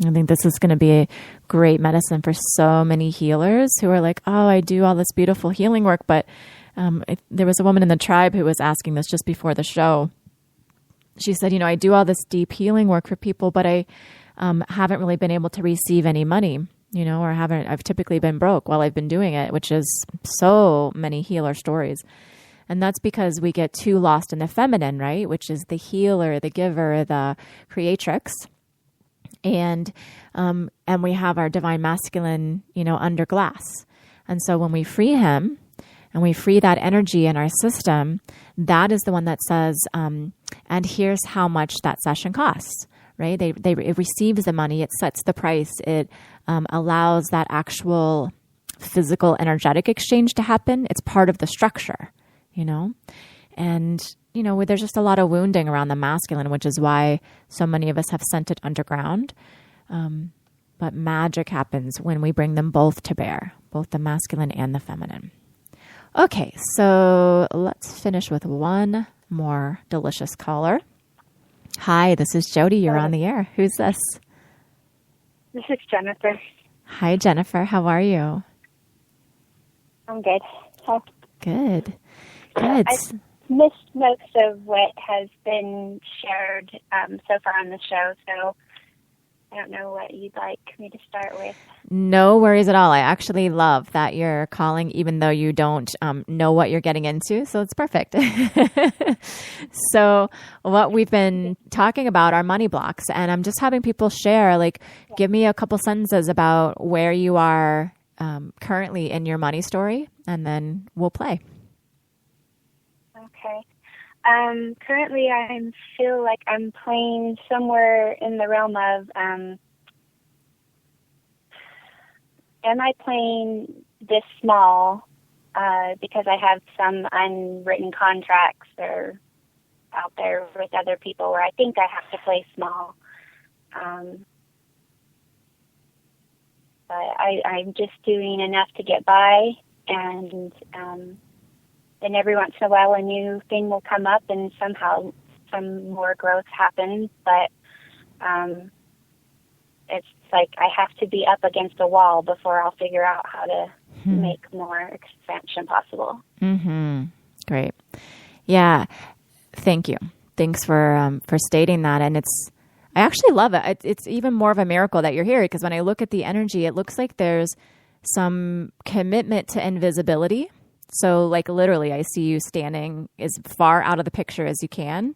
I think this is going to be a great medicine for so many healers who are like, oh, I do all this beautiful healing work. But there was a woman in the tribe who was asking this just before the show. She said, you know, I do all this deep healing work for people, but I haven't really been able to receive any money, you know, or I've typically been broke while I've been doing it, which is so many healer stories. And that's because we get too lost in the feminine, right? Which is the healer, the giver, the creatrix. And we have our divine masculine, you know, under glass. And so when we free him and we free that energy in our system, that is the one that says, and here's how much that session costs, right? It receives the money, it sets the price, it allows that actual physical energetic exchange to happen. It's part of the structure, you know? And, you know, there's just a lot of wounding around the masculine, which is why so many of us have sent it underground. But magic happens when we bring them both to bear, both the masculine and the feminine. Okay, so let's finish with one more delicious caller. Hi, this is Jody. You're on the air. Who's this? This is Jennifer. Hi, Jennifer. How are you? I'm good. Hi. Good. Good. I've missed most of what has been shared so far on the show, so I don't know what you'd like me to start with. No worries at all. I actually love that you're calling, even though you don't know what you're getting into. So it's perfect. So what we've been talking about are money blocks, and I'm just having people share, like, give me a couple sentences about where you are currently in your money story, and then we'll play. Okay. Currently, I feel like I'm playing somewhere in the realm of, am I playing this small because I have some unwritten contracts that are out there with other people where I think I have to play small. But I'm just doing enough to get by, and then every once in a while a new thing will come up and somehow some more growth happens. But it's like I have to be up against a wall before I'll figure out how to make more expansion possible. Mm-hmm. Great. Yeah. Thank you. Thanks for stating that. And I actually love it. It's even more of a miracle that you're here, because when I look at the energy, it looks like there's some commitment to invisibility. So like literally I see you standing as far out of the picture as you can.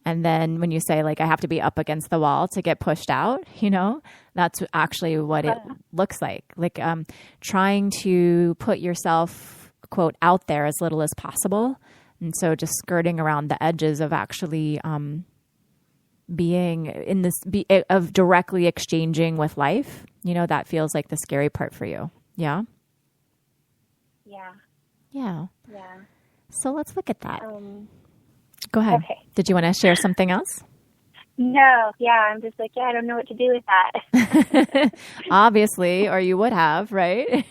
And then when you say like, I have to be up against the wall to get pushed out, you know, that's actually what it looks like trying to put yourself, quote, out there as little as possible. And so just skirting around the edges of actually being in this, of directly exchanging with life, you know, that feels like the scary part for you. Yeah. Yeah. Yeah. Yeah. So let's look at that. Go ahead. Okay. Did you want to share something else? No, yeah, I'm just like, yeah, I don't know what to do with that. Obviously, or you would have, right?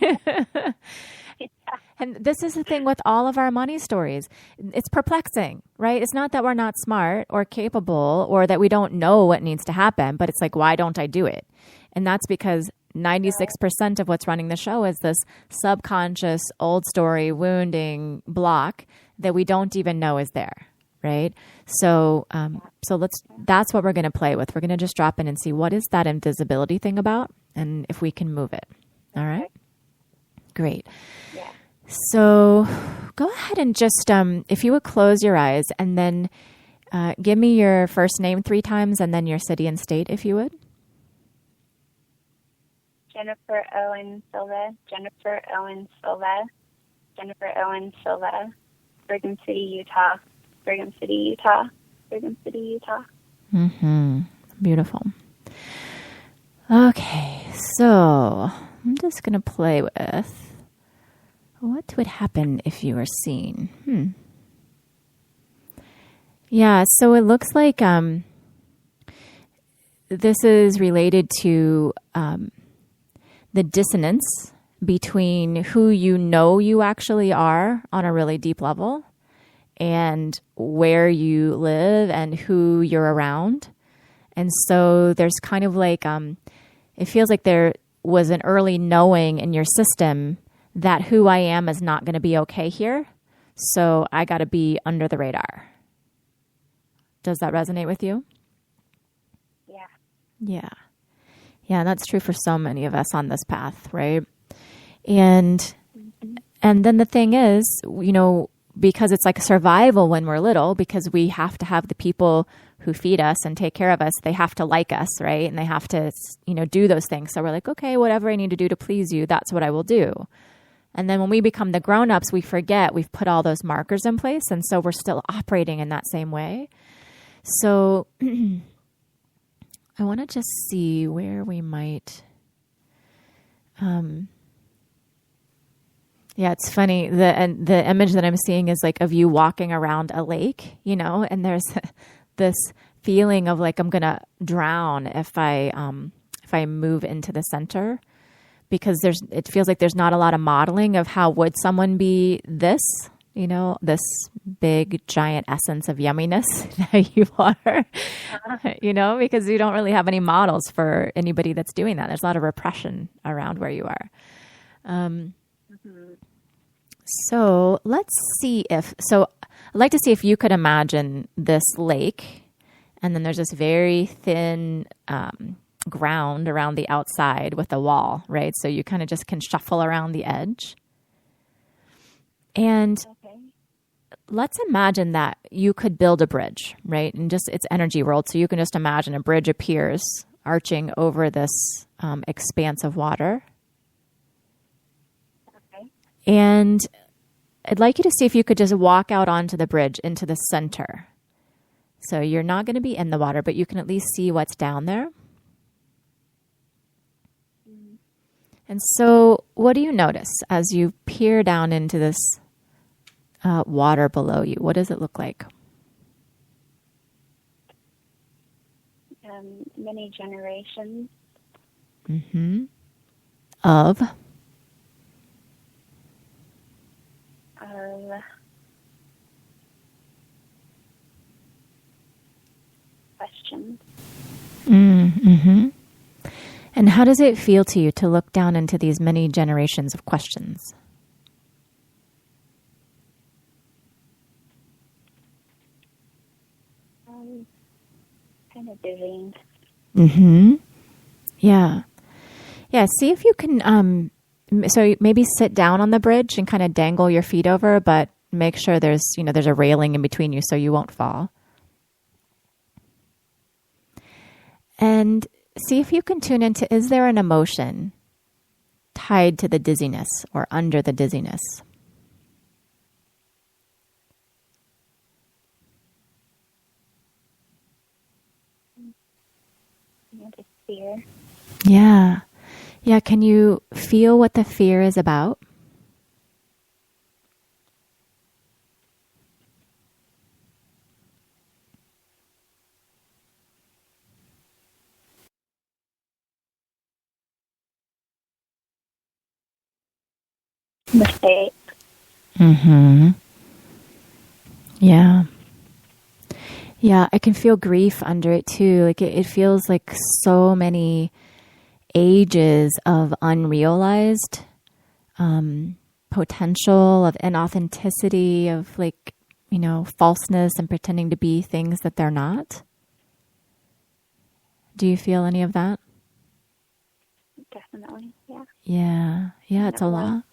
And this is the thing with all of our money stories. It's perplexing, right? It's not that we're not smart or capable or that we don't know what needs to happen, but it's like, why don't I do it? And that's because 96% of what's running the show is this subconscious old story wounding block that we don't even know is there, right? So that's what we're going to play with. We're going to just drop in and see what is that invisibility thing about and if we can move it. All right? Great. Yeah. So go ahead and just, if you would close your eyes and then give me your first name 3 times and then your city and state, if you would. Jennifer Owen Silva, Jennifer Owen Silva, Jennifer Owen Silva, Brigham City, Utah, Brigham City, Utah, Brigham City, Utah. Mm-hmm. Beautiful. Okay, so I'm just going to play with what would happen if you were seen. Yeah, so it looks like this is related to the dissonance between who you know you actually are on a really deep level and where you live and who you're around. And so there's kind of like, it feels like there was an early knowing in your system that who I am is not going to be okay here. So I got to be under the radar. Does that resonate with you? Yeah. Yeah. Yeah, that's true for so many of us on this path, right? And then the thing is, you know, because it's like survival when we're little, because we have to have the people who feed us and take care of us, they have to like us, right? And they have to, you know, do those things. So we're like, okay, whatever I need to do to please you, that's what I will do. And then when we become the grown-ups, we forget we've put all those markers in place. And so we're still operating in that same way. So I want to just see where we might. Yeah, it's funny. The image that I'm seeing is like of you walking around a lake, you know, and there's this feeling of like I'm gonna drown if I move into the center, because it feels like there's not a lot of modeling of how would someone be this, you know, this big giant essence of yumminess that you are, you know, because you don't really have any models for anybody that's doing that. There's a lot of repression around where you are. So let's see I'd like to see if you could imagine this lake, and then there's this very thin ground around the outside with a wall, right? So you kind of just can shuffle around the edge. And let's imagine that you could build a bridge, right? And just it's energy world. So you can just imagine a bridge appears arching over this expanse of water. And I'd like you to see if you could just walk out onto the bridge into the center. So you're not going to be in the water, but you can at least see what's down there. And so what do you notice as you peer down into this water below you? What does it look like? Many generations. Of? Questions. And how does it feel to you to look down into these many generations of questions? Kind of dizzying. Yeah. Yeah. See if you can, so maybe sit down on the bridge and kind of dangle your feet over, but make sure there's a railing in between you so you won't fall. And see if you can tune into, is there an emotion tied to the dizziness or under the dizziness? Just fear. Yeah. Yeah. Can you feel what the fear is about? mistake. Mm-hmm. Yeah. Yeah, I can feel grief under it too. Like it feels like so many ages of unrealized potential, of inauthenticity, of like, falseness and pretending to be things that they're not. Do you feel any of that? Definitely, yeah. Yeah. Yeah, it's a lot.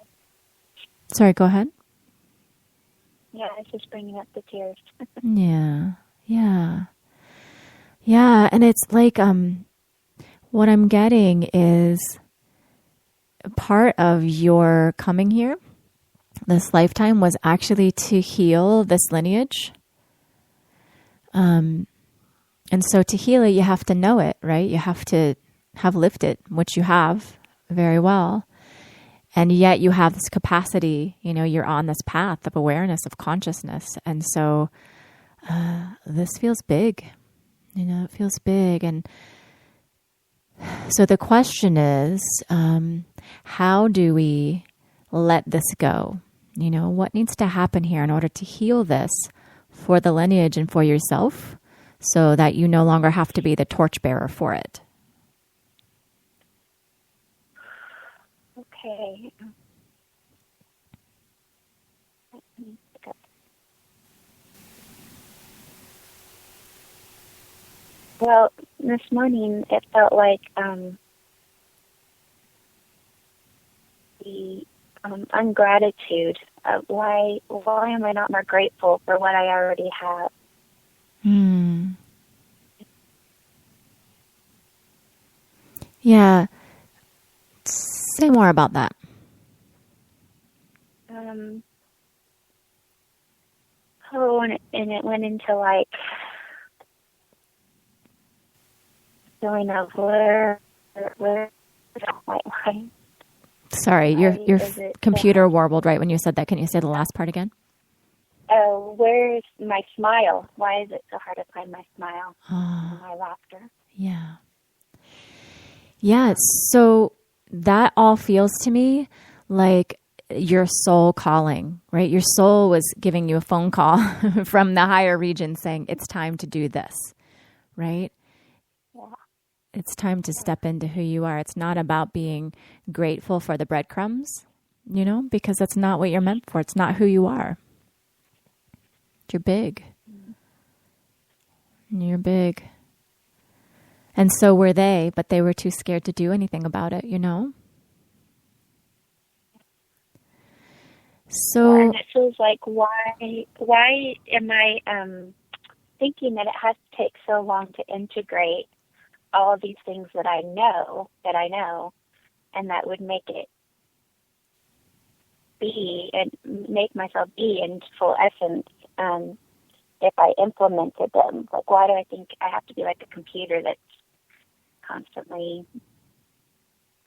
Sorry, go ahead. Yeah, it's just bringing up the tears. Yeah. Yeah. Yeah. And it's like, what I'm getting is part of your coming here, this lifetime, was actually to heal this lineage. And so to heal it, you have to know it, right? You have to have lived it, which you have very well. And yet you have this capacity, you're on this path of awareness, of consciousness. And so this feels big, it feels big. And so the question is, how do we let this go? What needs to happen here in order to heal this for the lineage and for yourself so that you no longer have to be the torchbearer for it? Okay. Well, this morning it felt like the ungratitude of why am I not more grateful for what I already have? Yeah. Say more about that. And it went into like feeling of where my life. Sorry, your computer warbled right when you said that. Can you say the last part again? Oh, where's my smile? Why is it so hard to find my smile and my laughter? Yeah. Yeah, so that all feels to me like your soul calling, right? Your soul was giving you a phone call from the higher region saying, it's time to do this, right? Yeah. It's time to step into who you are. It's not about being grateful for the breadcrumbs, because that's not what you're meant for. It's not who you are. You're big. You're big. And so were they, but they were too scared to do anything about it, So, and it feels like why am I thinking that it has to take so long to integrate all of these things that I know, and that would make it be and make myself be in full essence if I implemented them. Like, why do I think I have to be like a computer that's constantly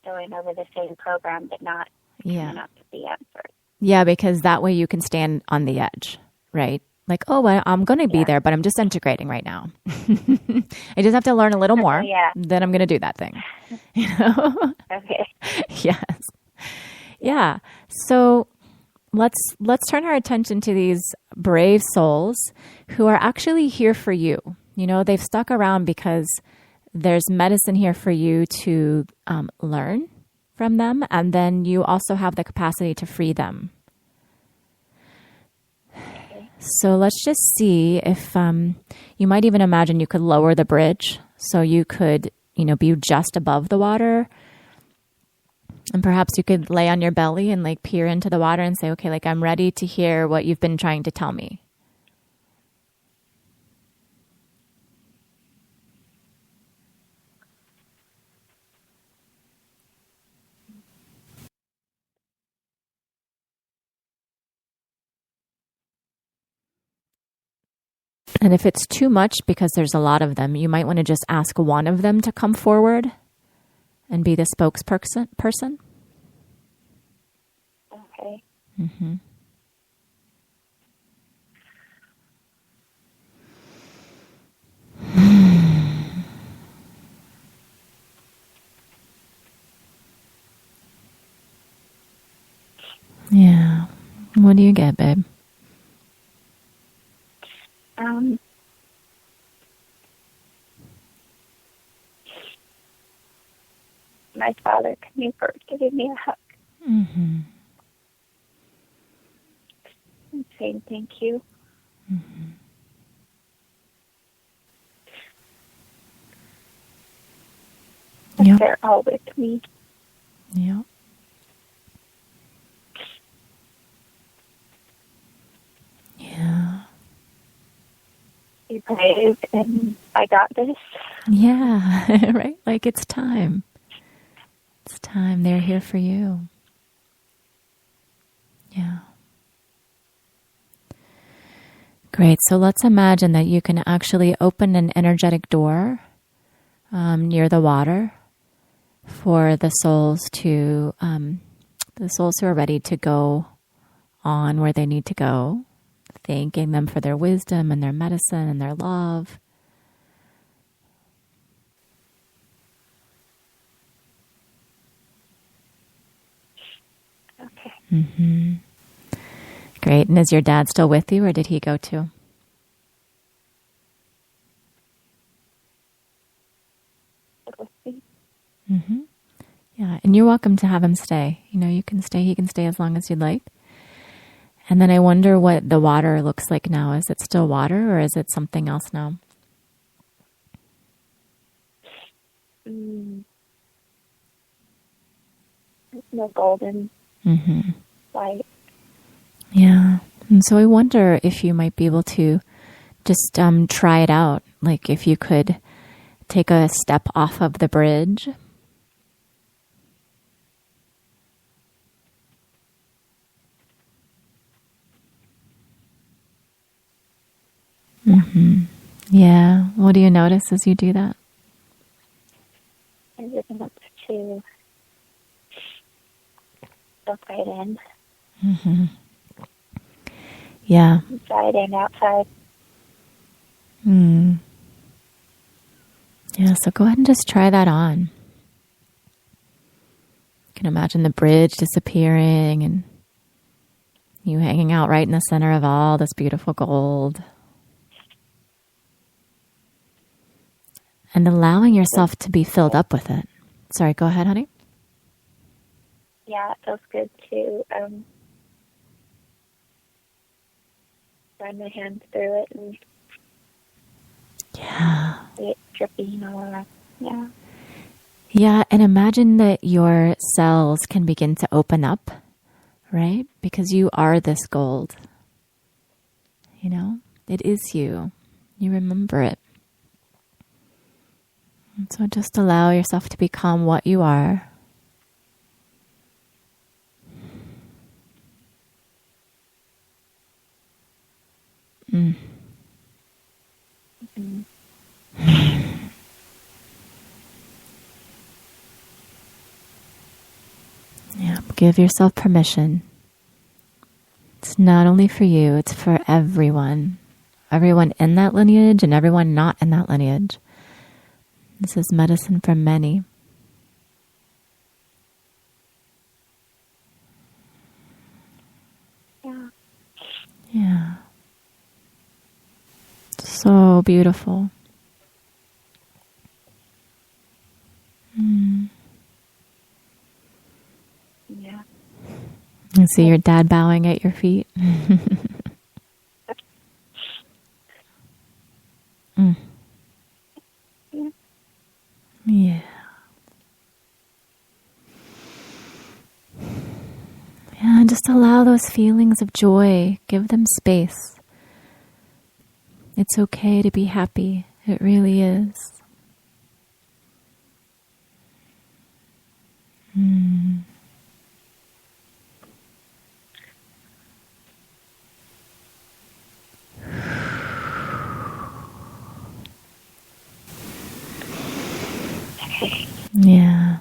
going over the same program but not coming up with the answers? Yeah, because that way you can stand on the edge, right? Like, oh, well, I'm going to be there, but I'm just integrating right now. I just have to learn a little more. Then I'm going to do that thing. Okay. Yes. Yeah. So let's turn our attention to these brave souls who are actually here for you. They've stuck around because there's medicine here for you to learn from them, and then you also have the capacity to free them. So let's just see if you might even imagine you could lower the bridge so you could, be just above the water. And perhaps you could lay on your belly and like peer into the water and say, okay, like I'm ready to hear what you've been trying to tell me. And if it's too much, because there's a lot of them, you might want to just ask one of them to come forward and be the spokesperson. Okay. Mm-hmm. Yeah. What do you get, babe? My father coming first to give me a hug Mm-hmm. and saying thank you. Yep. They're all with me. Yep. Yeah. Be brave, and I got this. Yeah. Right? Like it's time. It's time. They're here for you. Yeah. Great. So let's imagine that you can actually open an energetic door near the water for the souls who are ready to go on where they need to go, thanking them for their wisdom and their medicine and their love. Okay. Mm-hmm. Great. And is your dad still with you, or did he go too? With me. Mm-hmm. Yeah, and you're welcome to have him stay. You know, you can stay. He can stay as long as you'd like. And then I wonder what the water looks like now. Is it still water, or is it something else now? The golden Mm-hmm. light. Yeah. And so I wonder if you might be able to just try it out. Like if you could take a step off of the bridge. Mm-hmm. Yeah. What do you notice as you do that? I'm just enough to look right in, Mm-hmm. Yeah. inside and outside. Mm. Yeah, so go ahead and just try that on. You can imagine the bridge disappearing and you hanging out right in the center of all this beautiful gold. And allowing yourself to be filled up with it. Sorry, go ahead, honey. Yeah, it feels good to run my hands through it and Yeah. see it dripping all around. Yeah. Yeah, and imagine that your cells can begin to open up, right? Because you are this gold. You know, it is you. You remember it. And so just allow yourself to become what you are. Mm. Yeah, give yourself permission. It's not only for you, it's for everyone. Everyone in that lineage and everyone not in that lineage. This is medicine for many. Yeah. Yeah. So beautiful. Mm. Yeah. You see your dad bowing at your feet. Mm. Yeah. Yeah. Yeah, just allow those feelings of joy. Give them space. It's okay to be happy. It really is. Mm. Yeah.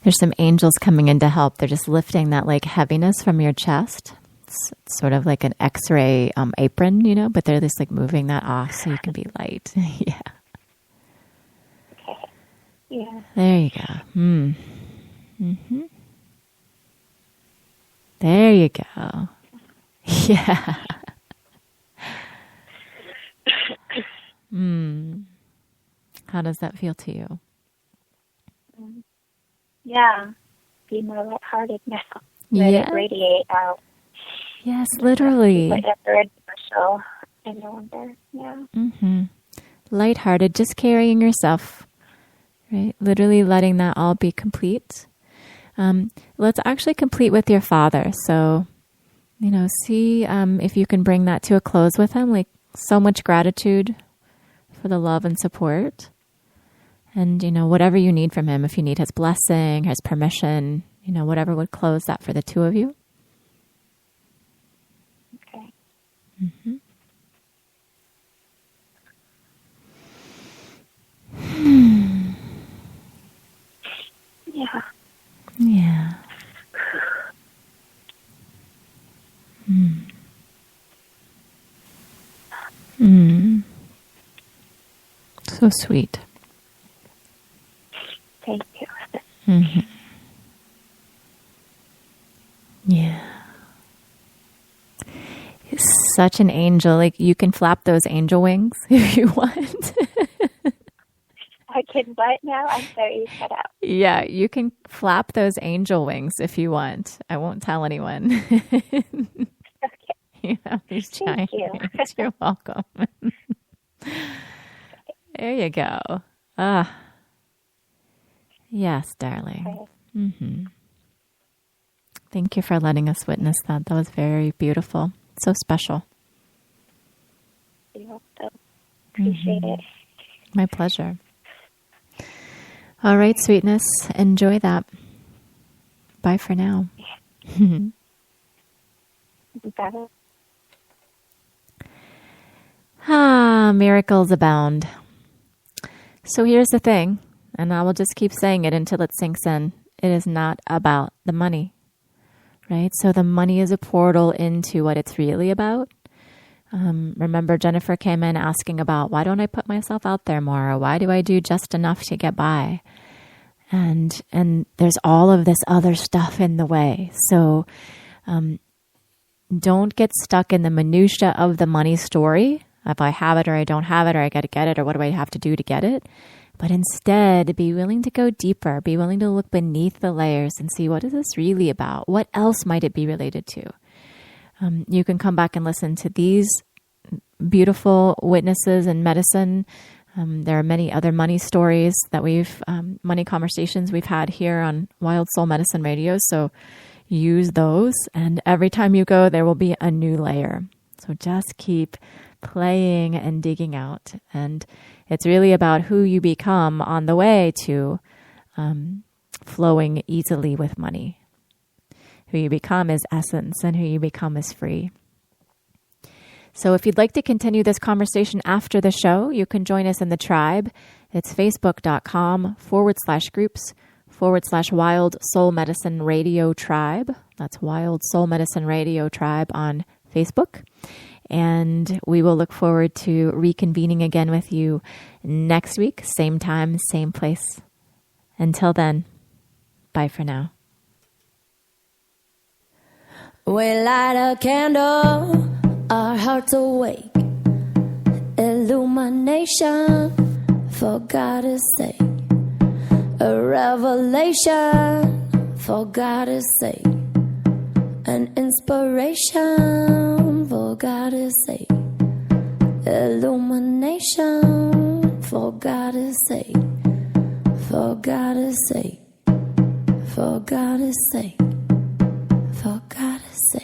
There's some angels coming in to help. They're just lifting that like heaviness from your chest. It's sort of like an X-ray apron, you know, but they're just like moving that off so you can be light. Yeah. Okay. Yeah. There you go. Mm. Mm-hmm. There you go. Yeah. How does that feel to you? Yeah. Be more lighthearted now. Let it radiate out. Yes, literally. Like a third special in November. Yeah. Lighthearted, just carrying yourself, right? Literally letting that all be complete. Let's actually complete with your father. So, see if you can bring that to a close with him. Like, so much gratitude for the love and support. And, whatever you need from him, if you need his blessing, his permission, whatever would close that for the two of you. Okay. Yeah. Yeah. So sweet. Thank you. Yeah. He's such an angel. Like, you can flap those angel wings if you want. I can what now? I'm sorry, you cut out. Yeah, you can flap those angel wings if you want. I won't tell anyone. Okay. These Thank giant you. wings. You're welcome. There you go. Yes, darling. Okay. Thank you for letting us witness that. That was very beautiful. So special. You also appreciate it. My pleasure. All right, sweetness. Enjoy that. Bye for now. Bye. Miracles abound. So here's the thing, and I will just keep saying it until it sinks in. It is not about the money, right? So the money is a portal into what it's really about. Remember, Jennifer came in asking about, why don't I put myself out there more? Or why do I do just enough to get by? And there's all of this other stuff in the way. So don't get stuck in the minutia of the money story. If I have it or I don't have it, or I got to get it, or what do I have to do to get it? But instead, be willing to go deeper. Be willing to look beneath the layers and see, what is this really about? What else might it be related to? You can come back and listen to these beautiful witnesses in medicine. There are many other money stories that money conversations we've had here on Wild Soul Medicine Radio. So use those. And every time you go, there will be a new layer. So just keep playing and digging out. And it's really about who you become on the way to flowing easily with money. Who you become is essence, and who you become is free. So if you'd like to continue this conversation after the show, you can join us in the tribe. It's facebook.com/groups/Wild Soul Medicine Radio Tribe. That's Wild Soul Medicine Radio Tribe on Facebook. And we will look forward to reconvening again with you next week, same time, same place. Until then, bye for now. We light a candle, our hearts awake. Illumination, for God's sake. A revelation, for God's sake. An inspiration, for God's sake. Illumination, for God's sake. For God's sake. For God's sake. For God's sake.